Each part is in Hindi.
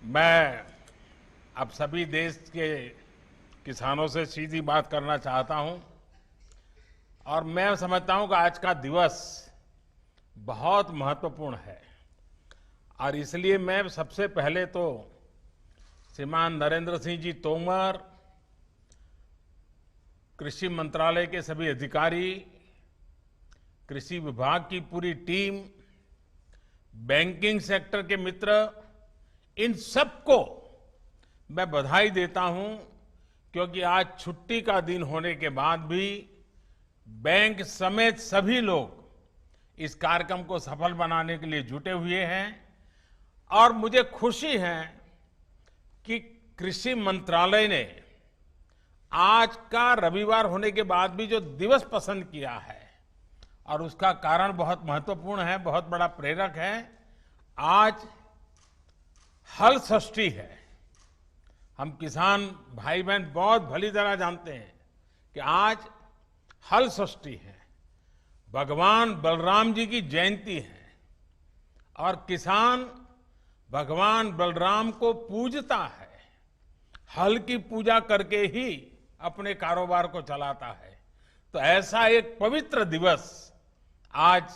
मैं अब सभी देश के किसानों से सीधी बात करना चाहता हूं और मैं समझता हूं कि आज का दिवस बहुत महत्वपूर्ण है और इसलिए मैं सबसे पहले तो श्रीमान नरेंद्र सिंह जी तोमर, कृषि मंत्रालय के सभी अधिकारी, कृषि विभाग की पूरी टीम, बैंकिंग सेक्टर के मित्र, इन सबको मैं बधाई देता हूं क्योंकि आज छुट्टी का दिन होने के बाद भी बैंक समेत सभी लोग इस कार्यक्रम को सफल बनाने के लिए जुटे हुए हैं और मुझे खुशी है कि कृषि मंत्रालय ने आज का रविवार होने के बाद भी जो दिवस पसंद किया है और उसका कारण बहुत महत्वपूर्ण है, बहुत बड़ा प्रेरक है। आज हल षष्ठी है। हम किसान भाई बहन बहुत भली तरह जानते हैं कि आज हल षष्ठी है, भगवान बलराम जी की जयंती है और किसान भगवान बलराम को पूजता है। हल की पूजा करके ही अपने कारोबार को चलाता है। तो ऐसा एक पवित्र दिवस आज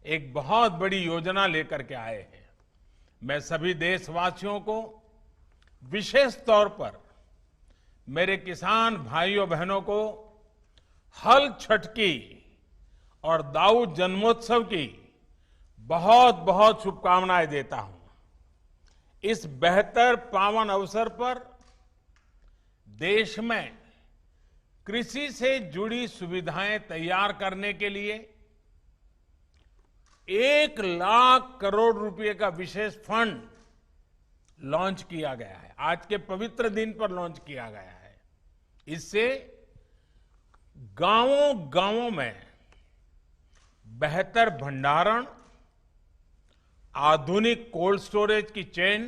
एक बहुत बड़ी योजना लेकर के आए हैं। मैं सभी देशवासियों को विशेष तौर पर मेरे किसान भाइयों बहनों को हल छठ की और दाऊ जन्मोत्सव की बहुत बहुत शुभकामनाएं देता हूं। इस बेहतर पावन अवसर पर देश में कृषि से जुड़ी सुविधाएं तैयार करने के लिए 1,00,000 करोड़ रुपए का विशेष फंड लॉन्च किया गया है। आज के पवित्र दिन पर लॉन्च किया गया है। इससे गांवों गांवों में बेहतर भंडारण, आधुनिक कोल्ड स्टोरेज की चेन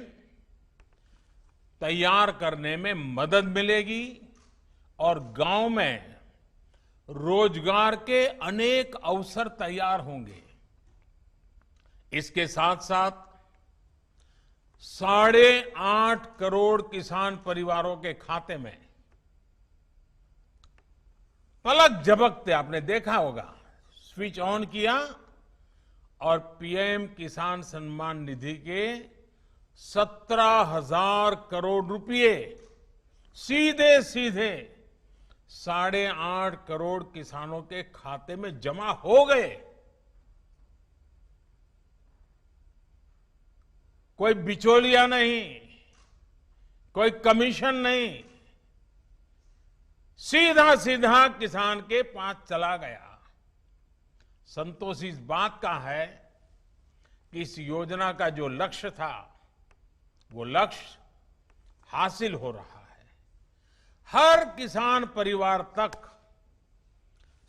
तैयार करने में मदद मिलेगी और गांव में रोजगार के अनेक अवसर तैयार होंगे। इसके साथ साथ 8.5 करोड़ किसान परिवारों के खाते में पलक झपकते आपने देखा होगा, स्विच ऑन किया और पीएम किसान सम्मान निधि के 17,000 करोड़ रुपए सीधे सीधे 8.5 करोड़ किसानों के खाते में जमा हो गए। कोई बिचौलिया नहीं, कोई कमीशन नहीं, सीधा सीधा किसान के पास चला गया। संतोष इस बात का है कि इस योजना का जो लक्ष्य था वो लक्ष्य हासिल हो रहा है। हर किसान परिवार तक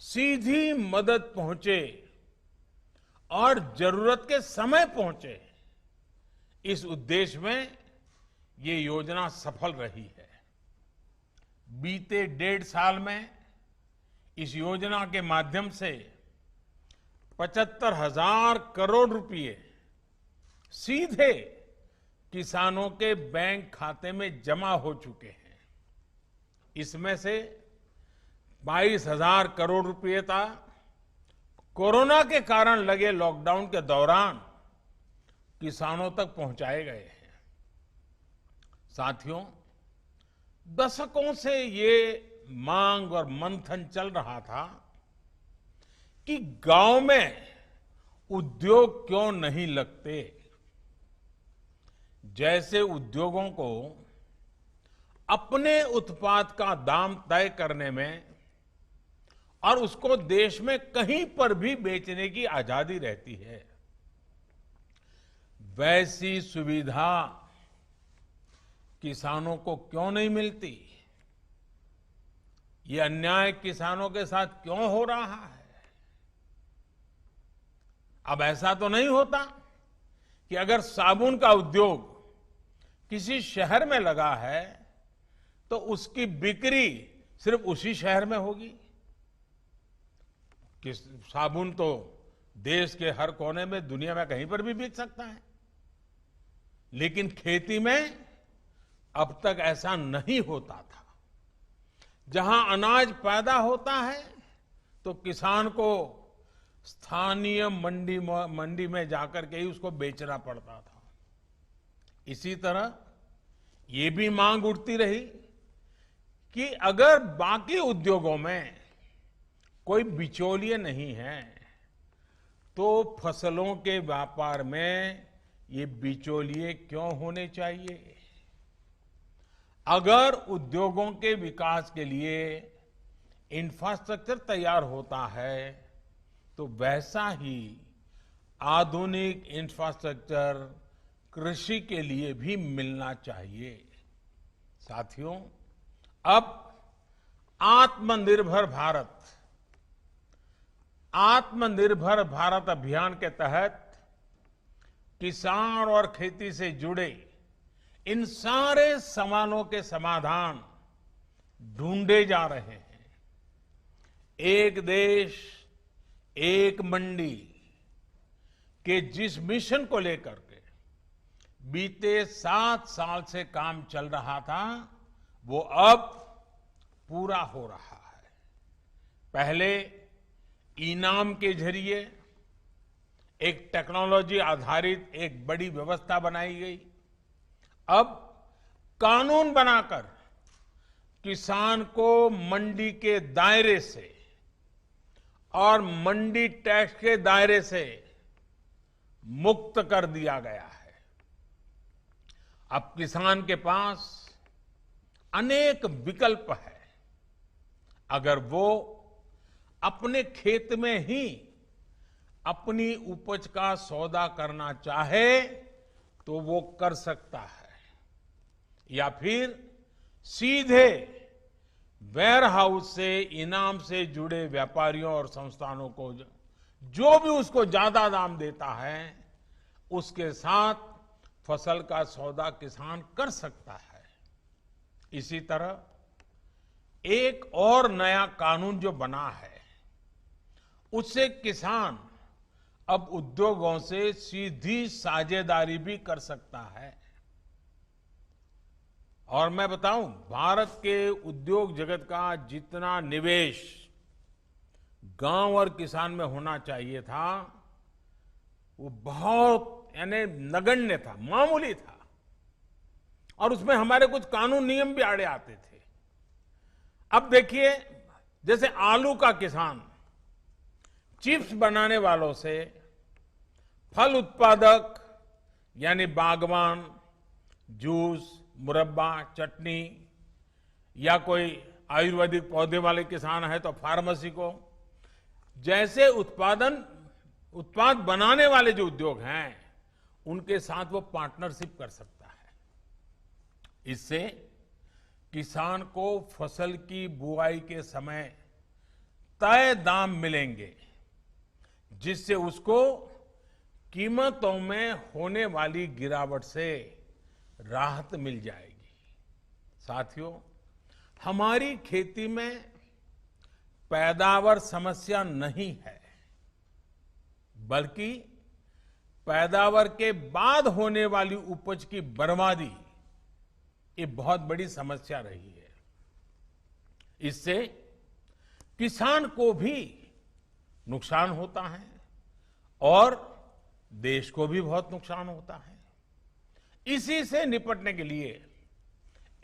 सीधी मदद पहुंचे और जरूरत के समय पहुंचे, इस उद्देश्य में ये योजना सफल रही है। बीते 1.5 साल में इस योजना के माध्यम से 75,000 करोड़ रुपए सीधे किसानों के बैंक खाते में जमा हो चुके हैं। इसमें से 22,000 करोड़ रुपए था कोरोना के कारण लगे लॉकडाउन के दौरान किसानों तक पहुंचाए गए हैं। साथियों, दशकों से ये मांग और मंथन चल रहा था कि गांव में उद्योग क्यों नहीं लगते। जैसे उद्योगों को अपने उत्पाद का दाम तय करने में और उसको देश में कहीं पर भी बेचने की आजादी रहती है, वैसी सुविधा किसानों को क्यों नहीं मिलती। ये अन्याय किसानों के साथ क्यों हो रहा है। अब ऐसा तो नहीं होता कि अगर साबुन का उद्योग किसी शहर में लगा है तो उसकी बिक्री सिर्फ उसी शहर में होगी। कि साबुन तो देश के हर कोने में, दुनिया में कहीं पर भी बिक सकता है, लेकिन खेती में अब तक ऐसा नहीं होता था। जहां अनाज पैदा होता है तो किसान को स्थानीय मंडी में जाकर के ही उसको बेचना पड़ता था। इसी तरह ये भी मांग उठती रही कि अगर बाकी उद्योगों में कोई बिचौलिए नहीं है तो फसलों के व्यापार में ये बिचौलिए क्यों होने चाहिए। अगर उद्योगों के विकास के लिए इंफ्रास्ट्रक्चर तैयार होता है तो वैसा ही आधुनिक इंफ्रास्ट्रक्चर कृषि के लिए भी मिलना चाहिए। साथियों, अब आत्मनिर्भर भारत अभियान के तहत किसान और खेती से जुड़े इन सारे सवालों के समाधान ढूंढे जा रहे हैं। एक देश एक मंडी के जिस मिशन को लेकर के बीते 7 साल से काम चल रहा था वो अब पूरा हो रहा है। पहले इनाम के जरिए एक टेक्नोलॉजी आधारित एक बड़ी व्यवस्था बनाई गई। अब कानून बनाकर किसान को मंडी के दायरे से और मंडी टैक्स के दायरे से मुक्त कर दिया गया है। अब किसान के पास अनेक विकल्प है। अगर वो अपने खेत में ही अपनी उपज का सौदा करना चाहे तो वो कर सकता है, या फिर सीधे वेयर हाउस से इनाम से जुड़े व्यापारियों और संस्थानों को जो भी उसको ज्यादा दाम देता है उसके साथ फसल का सौदा किसान कर सकता है। इसी तरह एक और नया कानून जो बना है उससे किसान अब उद्योगों से सीधी साझेदारी भी कर सकता है। और मैं बताऊं, भारत के उद्योग जगत का जितना निवेश गांव और किसान में होना चाहिए था वो बहुत यानी नगण्य था, मामूली था, और उसमें हमारे कुछ कानून नियम भी आड़े आते थे। अब देखिए, जैसे आलू का किसान चिप्स बनाने वालों से फल उत्पादक यानी बागवान जूस, मुरब्बा, चटनी या कोई आयुर्वेदिक पौधे वाले किसान है तो फार्मेसी को, जैसे उत्पाद बनाने वाले जो उद्योग हैं उनके साथ वो पार्टनरशिप कर सकता है। इससे किसान को फसल की बुआई के समय तय दाम मिलेंगे, जिससे उसको कीमतों में होने वाली गिरावट से राहत मिल जाएगी। साथियों, हमारी खेती में पैदावार समस्या नहीं है, बल्कि पैदावार के बाद होने वाली उपज की बर्बादी ये बहुत बड़ी समस्या रही है। इससे किसान को भी नुकसान होता है और देश को भी बहुत नुकसान होता है। इसी से निपटने के लिए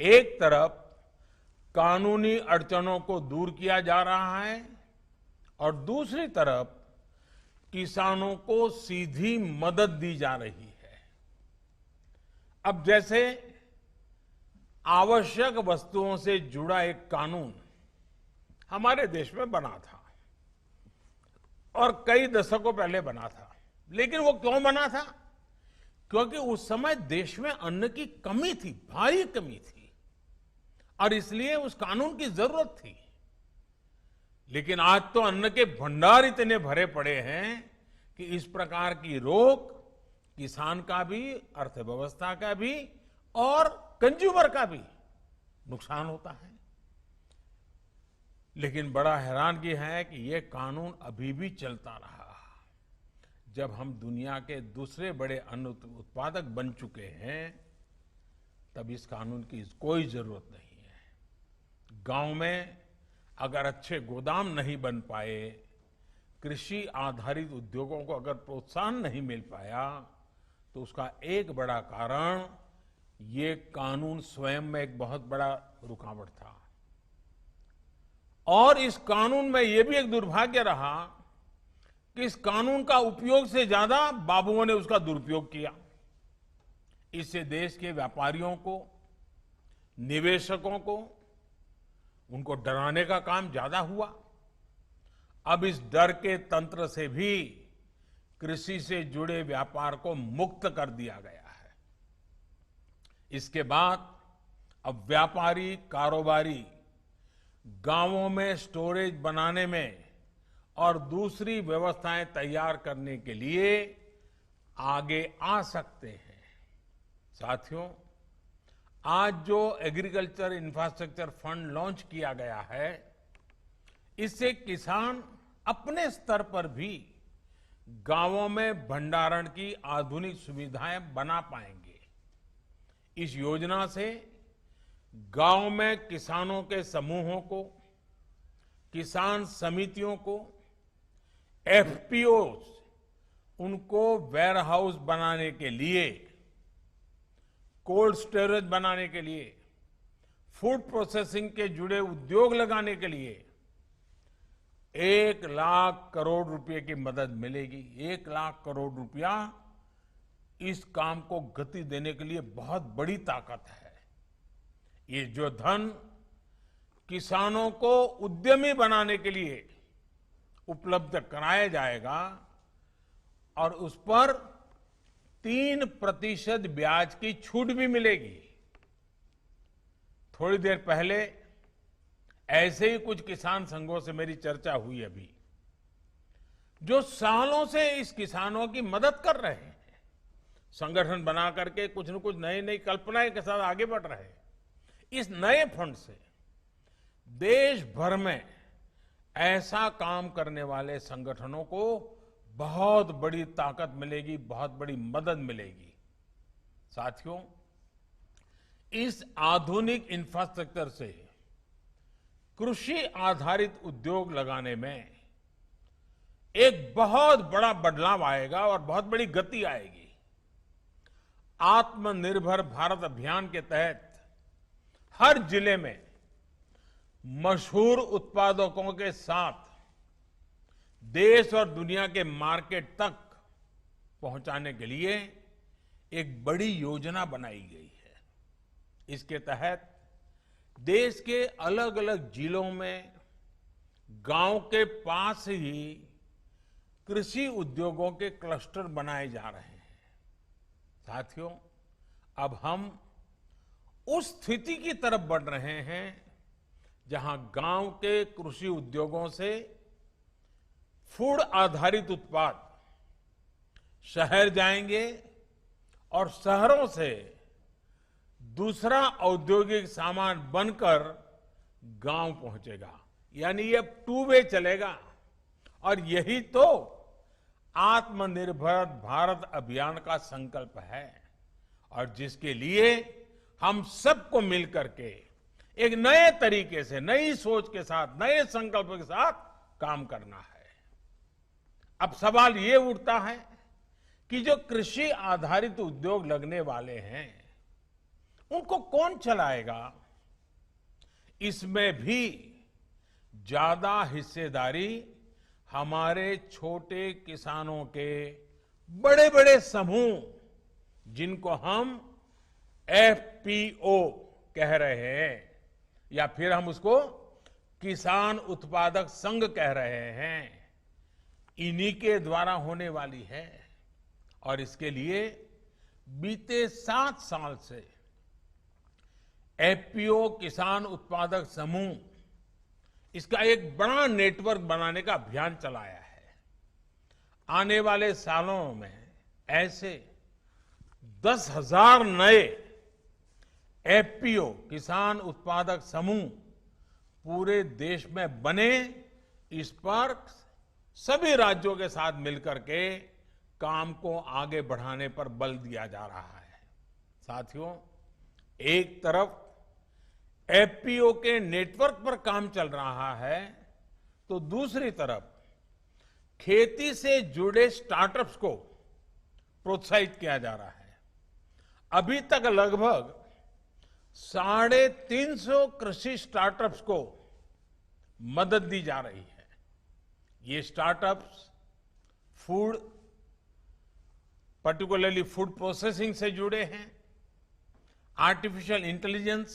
एक तरफ कानूनी अड़चनों को दूर किया जा रहा है और दूसरी तरफ किसानों को सीधी मदद दी जा रही है। अब जैसे आवश्यक वस्तुओं से जुड़ा एक कानून हमारे देश में बना था और कई दशकों पहले बना था, लेकिन वो क्यों बना था? क्योंकि उस समय देश में अन्न की कमी थी, भारी कमी थी, और इसलिए उस कानून की जरूरत थी। लेकिन आज तो अन्न के भंडार इतने भरे पड़े हैं कि इस प्रकार की रोक किसान का भी, अर्थव्यवस्था का भी और कंज्यूमर का भी नुकसान होता है। लेकिन बड़ा हैरानगी है कि यह कानून अभी भी चलता रहा। जब हम दुनिया के दूसरे बड़े अन्न उत्पादक बन चुके हैं तब इस कानून की कोई जरूरत नहीं है। गांव में अगर अच्छे गोदाम नहीं बन पाए, कृषि आधारित उद्योगों को अगर प्रोत्साहन नहीं मिल पाया, तो उसका एक बड़ा कारण ये कानून स्वयं में एक बहुत बड़ा रुकावट था। और इस कानून में ये भी एक दुर्भाग्य रहा कि इस कानून का उपयोग से ज्यादा बाबुओं ने उसका दुरुपयोग किया। इससे देश के व्यापारियों को, निवेशकों को, उनको डराने का काम ज्यादा हुआ। अब इस डर के तंत्र से भी कृषि से जुड़े व्यापार को मुक्त कर दिया गया है। इसके बाद अब व्यापारी, कारोबारी गांवों में स्टोरेज बनाने में और दूसरी व्यवस्थाएं तैयार करने के लिए आगे आ सकते हैं। साथियों, आज जो एग्रीकल्चर इंफ्रास्ट्रक्चर फंड लॉन्च किया गया है, इससे किसान अपने स्तर पर भी गांवों में भंडारण की आधुनिक सुविधाएं बना पाएंगे। इस योजना से गांव में किसानों के समूहों को, किसान समितियों को, एफपीओ उनको वेयर हाउस बनाने के लिए, कोल्ड स्टोरेज बनाने के लिए, फूड प्रोसेसिंग के जुड़े उद्योग लगाने के लिए 1 लाख करोड़ रुपए की मदद मिलेगी। 1 लाख करोड़ रुपया इस काम को गति देने के लिए बहुत बड़ी ताकत है। ये जो धन किसानों को उद्यमी बनाने के लिए उपलब्ध कराया जाएगा और उस पर 3% ब्याज की छूट भी मिलेगी। थोड़ी देर पहले ऐसे ही कुछ किसान संघों से मेरी चर्चा हुई अभी, जो सालों से इस किसानों की मदद कर रहे हैं, संगठन बना करके कुछ न कुछ नई नई कल्पनाएं के साथ आगे बढ़ रहे हैं। इस नए फंड से देश भर में ऐसा काम करने वाले संगठनों को बहुत बड़ी ताकत मिलेगी, बहुत बड़ी मदद मिलेगी। साथियों, इस आधुनिक इंफ्रास्ट्रक्चर से कृषि आधारित उद्योग लगाने में एक बहुत बड़ा बदलाव आएगा और बहुत बड़ी गति आएगी। आत्मनिर्भर भारत अभियान के तहत हर जिले में मशहूर उत्पादकों के साथ देश और दुनिया के मार्केट तक पहुंचाने के लिए एक बड़ी योजना बनाई गई है। इसके तहत देश के अलग अलग जिलों में गांव के पास ही कृषि उद्योगों के क्लस्टर बनाए जा रहे हैं। साथियों, अब हम उस स्थिति की तरफ बढ़ रहे हैं जहां गांव के कृषि उद्योगों से फूड आधारित उत्पाद शहर जाएंगे और शहरों से दूसरा औद्योगिक सामान बनकर गांव पहुंचेगा। यानी ये अब 2 वे चलेगा और यही तो आत्मनिर्भर भारत अभियान का संकल्प है और जिसके लिए हम सबको मिलकर के एक नए तरीके से, नई सोच के साथ, नए संकल्प के साथ काम करना है। अब सवाल ये उठता है कि जो कृषि आधारित उद्योग लगने वाले हैं, उनको कौन चलाएगा? इसमें भी ज्यादा हिस्सेदारी हमारे छोटे किसानों के बड़े बड़े समूह, जिनको हम एफपीओ कह रहे हैं या फिर हम उसको किसान उत्पादक संघ कह रहे हैं, इन्हीं के द्वारा होने वाली है। और इसके लिए बीते 7 साल से एफपीओ किसान उत्पादक समूह, इसका एक बड़ा नेटवर्क बनाने का अभियान चलाया है। आने वाले सालों में ऐसे 10,000 नए एफपीओ किसान उत्पादक समूह पूरे देश में बने, इस पर सभी राज्यों के साथ मिलकर के काम को आगे बढ़ाने पर बल दिया जा रहा है। साथियों, एक तरफ एफपीओ के नेटवर्क पर काम चल रहा है, तो दूसरी तरफ खेती से जुड़े स्टार्टअप्स को प्रोत्साहित किया जा रहा है। अभी तक लगभग 350 कृषि स्टार्टअप्स को मदद दी जा रही है। ये startups food, particularly food processing से जुड़े हैं, artificial intelligence,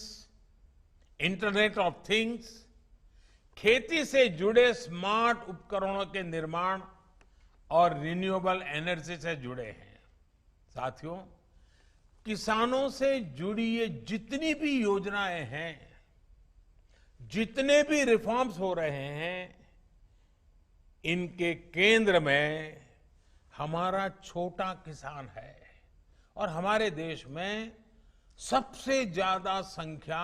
internet of things, खेती से जुड़े स्मार्ट उपकरणों के निर्माण और रिन्यूएबल एनर्जी से जुड़े हैं। साथियों, किसानों से जुड़ी ये जितनी भी योजनाएं हैं, जितने भी रिफॉर्म्स हो रहे हैं, इनके केंद्र में हमारा छोटा किसान है। और हमारे देश में सबसे ज्यादा संख्या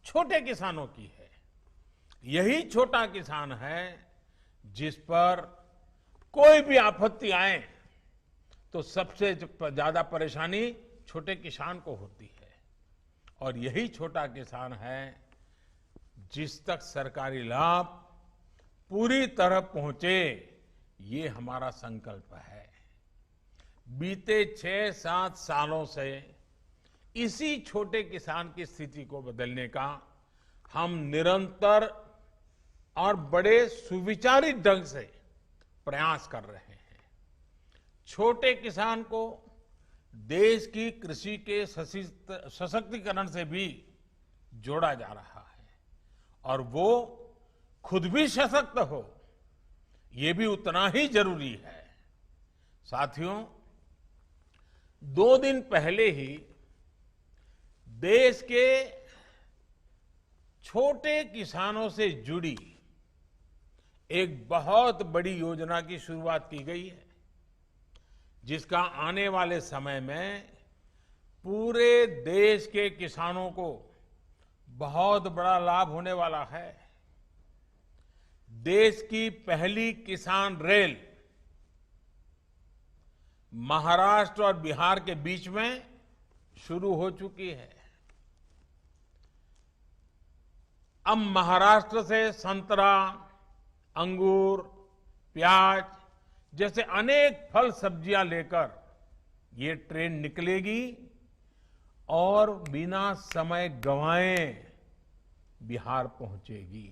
छोटे किसानों की है। यही छोटा किसान है जिस पर कोई भी आपत्ति आए तो सबसे ज्यादा परेशानी छोटे किसान को होती है। और यही छोटा किसान है जिस तक सरकारी लाभ पूरी तरह पहुंचे, ये हमारा संकल्प है। बीते 6-7 सालों से इसी छोटे किसान की स्थिति को बदलने का हम निरंतर और बड़े सुविचारित ढंग से प्रयास कर रहे हैं। छोटे किसान को देश की कृषि के सशक्तिकरण से भी जोड़ा जा रहा है और वो खुद भी सशक्त हो, ये भी उतना ही जरूरी है। साथियों, 2 दिन पहले ही देश के छोटे किसानों से जुड़ी एक बहुत बड़ी योजना की शुरुआत की गई है, जिसका आने वाले समय में पूरे देश के किसानों को बहुत बड़ा लाभ होने वाला है। देश की पहली किसान रेल महाराष्ट्र और बिहार के बीच में शुरू हो चुकी है। अब महाराष्ट्र से संतरा, अंगूर, प्याज जैसे अनेक फल सब्जियां लेकर ये ट्रेन निकलेगी और बिना समय गंवाए बिहार पहुंचेगी।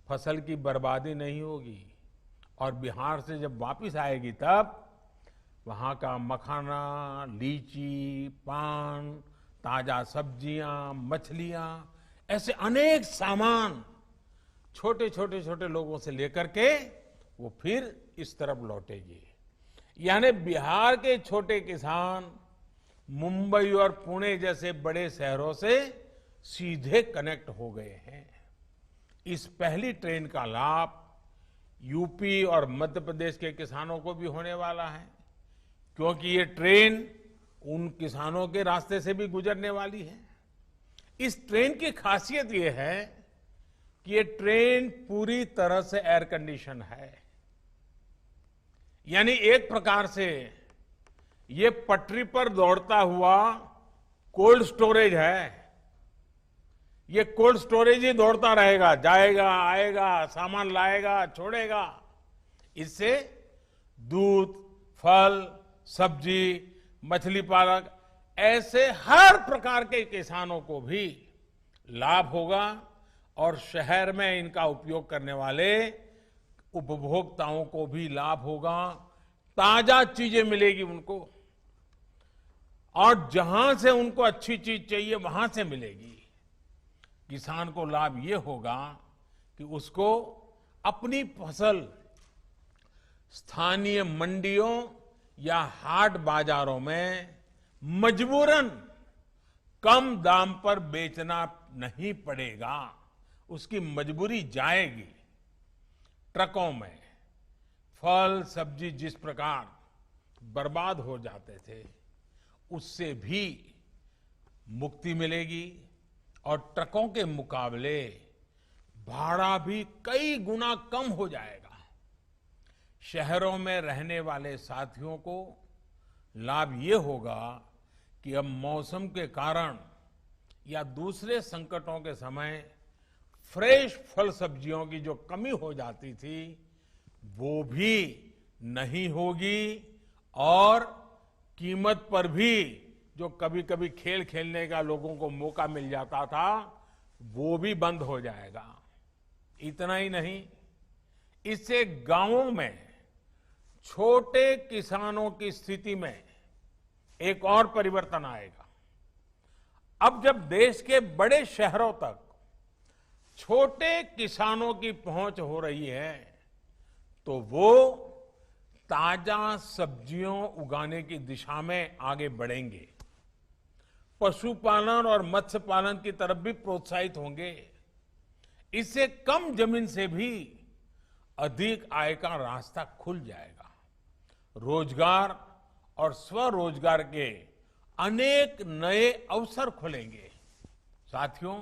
फसल की बर्बादी नहीं होगी और बिहार से जब वापस आएगी तब वहां का मखाना, लीची, पान, ताजा सब्जियां, मछलियां, ऐसे अनेक सामान छोटे छोटे लोगों से लेकर के वो फिर इस तरफ लौटेगी। यानी बिहार के छोटे किसान मुंबई और पुणे जैसे बड़े शहरों से सीधे कनेक्ट हो गए हैं। इस पहली ट्रेन का लाभ यूपी और मध्य प्रदेश के किसानों को भी होने वाला है, क्योंकि ये ट्रेन उन किसानों के रास्ते से भी गुजरने वाली है। इस ट्रेन की खासियत ये है कि ये ट्रेन पूरी तरह से एयर कंडीशन है। यानी एक प्रकार से ये पटरी पर दौड़ता हुआ कोल्ड स्टोरेज है। ये कोल्ड स्टोरेज ही दौड़ता रहेगा, जाएगा, आएगा, सामान लाएगा, छोड़ेगा। इससे दूध, फल, सब्जी, मछली पालक ऐसे हर प्रकार के किसानों को भी लाभ होगा और शहर में इनका उपयोग करने वाले उपभोक्ताओं को भी लाभ होगा। ताजा चीजें मिलेगी उनको और जहां से उनको अच्छी चीज चाहिए वहां से मिलेगी। किसान को लाभ ये होगा कि उसको अपनी फसल स्थानीय मंडियों या हाट बाजारों में मजबूरन कम दाम पर बेचना नहीं पड़ेगा। उसकी मजबूरी जाएगी। ट्रकों में फल सब्जी जिस प्रकार बर्बाद हो जाते थे, उससे भी मुक्ति मिलेगी और ट्रकों के मुकाबले भाड़ा भी कई गुना कम हो जाएगा। शहरों में रहने वाले साथियों को लाभ ये होगा कि अब मौसम के कारण या दूसरे संकटों के समय फ्रेश फल सब्जियों की जो कमी हो जाती थी वो भी नहीं होगी और कीमत पर भी जो कभी कभी खेल खेलने का लोगों को मौका मिल जाता था वो भी बंद हो जाएगा। इतना ही नहीं, इससे गांवों में छोटे किसानों की स्थिति में एक और परिवर्तन आएगा। अब जब देश के बड़े शहरों तक छोटे किसानों की पहुंच हो रही है तो वो ताजा सब्जियों उगाने की दिशा में आगे बढ़ेंगे, पशुपालन और मत्स्य पालन की तरफ भी प्रोत्साहित होंगे। इससे कम जमीन से भी अधिक आय का रास्ता खुल जाएगा। रोजगार और स्वरोजगार के अनेक नए अवसर खुलेंगे। साथियों,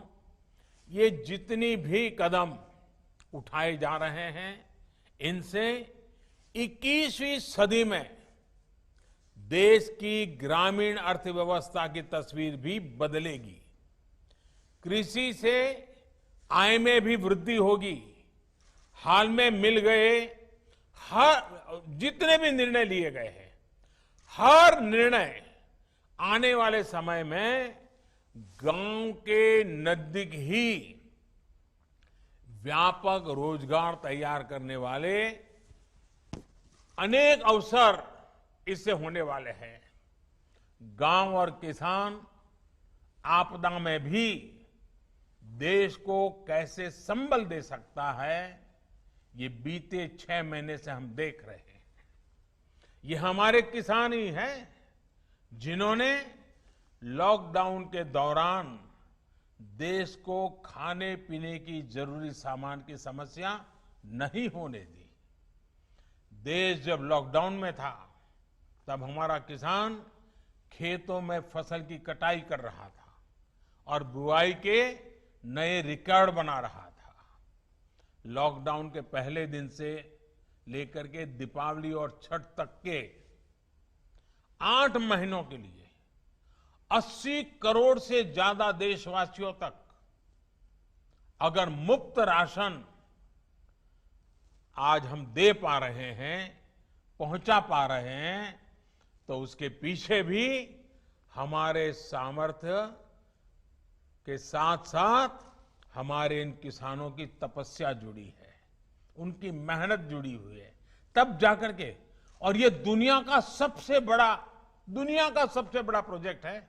ये जितनी भी कदम उठाए जा रहे हैं इनसे 21वीं सदी में देश की ग्रामीण अर्थव्यवस्था की तस्वीर भी बदलेगी। कृषि से आय में भी वृद्धि होगी। हाल में मिल गए हर जितने भी निर्णय लिए गए हैं, हर निर्णय आने वाले समय में गांव के नजदीक ही व्यापक रोजगार तैयार करने वाले अनेक अवसर इससे होने वाले हैं। गांव और किसान आपदा में भी देश को कैसे संबल दे सकता है, ये बीते 6 महीने से हम देख रहे हैं। ये हमारे किसान ही हैं जिन्होंने लॉकडाउन के दौरान देश को खाने पीने की जरूरी सामान की समस्या नहीं होने दी। देश जब लॉकडाउन में था तब हमारा किसान खेतों में फसल की कटाई कर रहा था और बुआई के नए रिकॉर्ड बना रहा था। लॉकडाउन के पहले दिन से लेकर के दीपावली और छठ तक के 8 महीनों के लिए 80 करोड़ से ज्यादा देशवासियों तक अगर मुफ्त राशन आज हम दे पा रहे हैं, पहुंचा पा रहे हैं, तो उसके पीछे भी हमारे सामर्थ्य के साथ साथ हमारे इन किसानों की तपस्या जुड़ी है, उनकी मेहनत जुड़ी हुई है। तब जाकर के, और ये दुनिया का सबसे बड़ा प्रोजेक्ट है।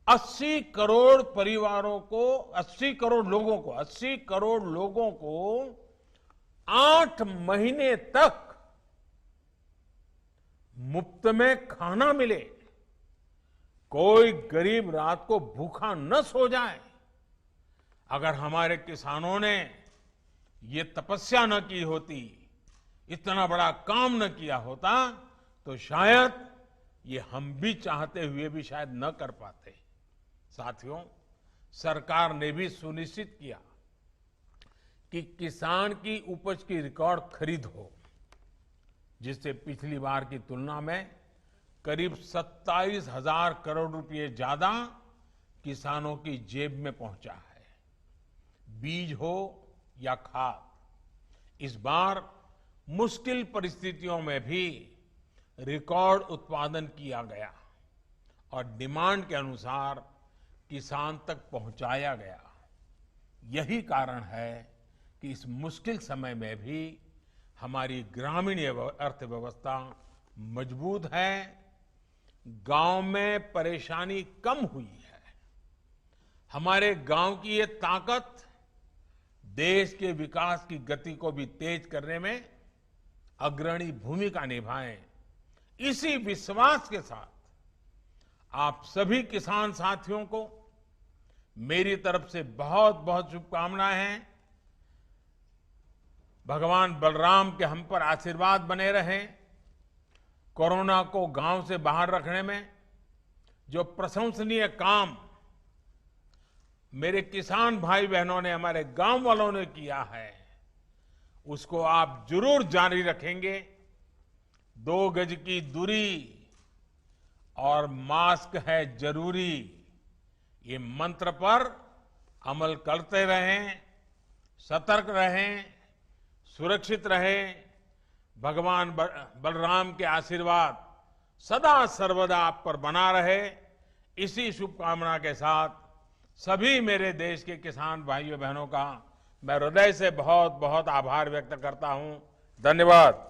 80 करोड़ परिवारों को, 80 करोड़ लोगों को 8 महीने तक मुफ्त में खाना मिले, कोई गरीब रात को भूखा न सो जाए। अगर हमारे किसानों ने ये तपस्या न की होती, इतना बड़ा काम न किया होता, तो शायद ये हम भी चाहते हुए भी शायद न कर पाते। साथियों, सरकार ने भी सुनिश्चित किया कि किसान की उपज की रिकॉर्ड खरीद हो, जिससे पिछली बार की तुलना में करीब 27,000 करोड़ रुपए ज्यादा किसानों की जेब में पहुंचा है। बीज हो या खाद, इस बार मुश्किल परिस्थितियों में भी रिकॉर्ड उत्पादन किया गया और डिमांड के अनुसार किसान तक पहुंचाया गया। यही कारण है कि इस मुश्किल समय में भी हमारी ग्रामीण अर्थव्यवस्था मजबूत है, गांव में परेशानी कम हुई है। हमारे गांव की ये ताकत देश के विकास की गति को भी तेज करने में अग्रणी भूमिका निभाए। इसी विश्वास के साथ आप सभी किसान साथियों को मेरी तरफ से बहुत बहुत शुभकामनाएं हैं। भगवान बलराम के हम पर आशीर्वाद बने रहें। कोरोना को गांव से बाहर रखने में जो प्रशंसनीय काम मेरे किसान भाई बहनों ने, हमारे गांव वालों ने किया है, उसको आप जरूर जारी रखेंगे। 2 गज की दूरी और मास्क है जरूरी, ये मंत्र पर अमल करते रहें, सतर्क रहें, सुरक्षित रहें। भगवान बलराम के आशीर्वाद सदा सर्वदा आप पर बना रहे, इसी शुभकामना के साथ सभी मेरे देश के किसान भाइयों बहनों का मैं हृदय से बहुत बहुत आभार व्यक्त करता हूं। धन्यवाद।